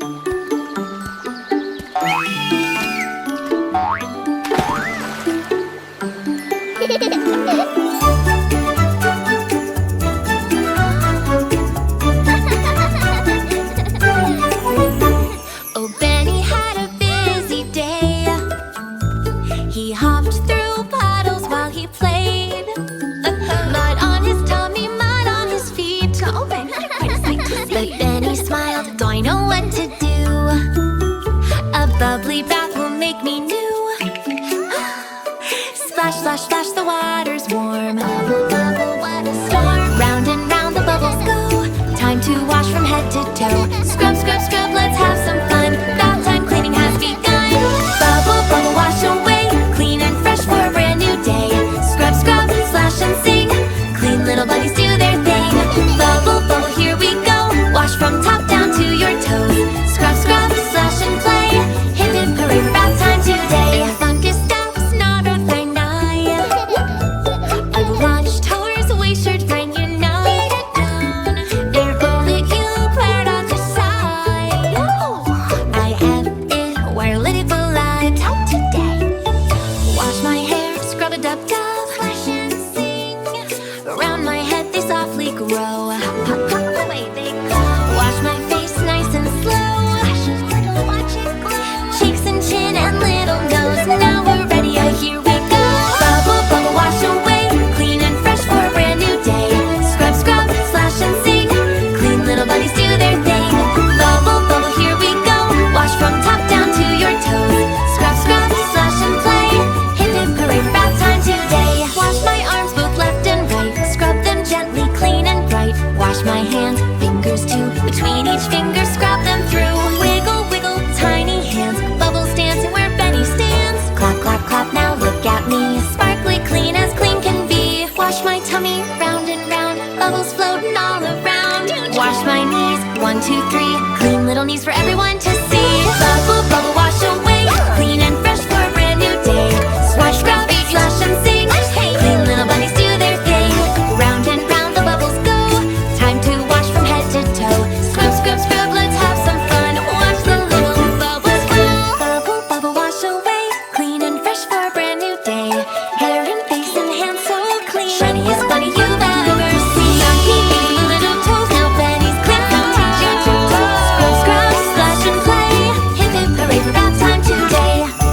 Oh, Benny had a busy day. He hopped through puddles while he played. Mud on his tummy, mud on his feet. Oh, Benny, but Benny smiled, do I know what to do? A bubbly bath will make me new. Splash, splash, splash, the water's warm. Bubble, bubble, what a storm. Round and round the bubbles go. Time to wash from head to toe. Scrub, scrub, scrub, let's have some fun. Bath time cleaning has begun. Bubble, bubble, wash away. Clean and fresh for a brand new day. Scrub, scrub, splash and sing. Clean little buddies do their thing. Bubble, bubble, here we go. Wash from top down to your toes. Scrub, scrub, splash and play. Hip, hip, hooray for bath time today. A fungus that was not a fine night. I've watched tours, we should bring you night down. If only you were on the side. I have it where let it go live top today. Wash my hair, scrub a dub dub, flash and sing. Around my head they softly grow. Pop, pop, away they go. Wash my face nice and slow. Watch it glow. Cheeks and chin and little nose. Now we're ready, here we go. Bubble, bubble, wash away. Clean and fresh for a brand new day. Scrub, scrub, splash and sing. Clean little buddies do their thing. Bubble, bubble, here we go. Wash from top down to your toes. Scrub, scrub, splash and play. Hip, hip, hooray for bath time today. Wash my arms both left and right. Scrub them gently, clean and bright. Wash my hands, fingers too. Between each finger, scrub them through. Wiggle, wiggle, tiny hands. Bubbles dancing where Benny stands. Clap, clap, clap, now look at me. Sparkly clean as clean can be. Wash my tummy, round and round. Bubbles floating all around. Wash my knees, 1, 2, 3.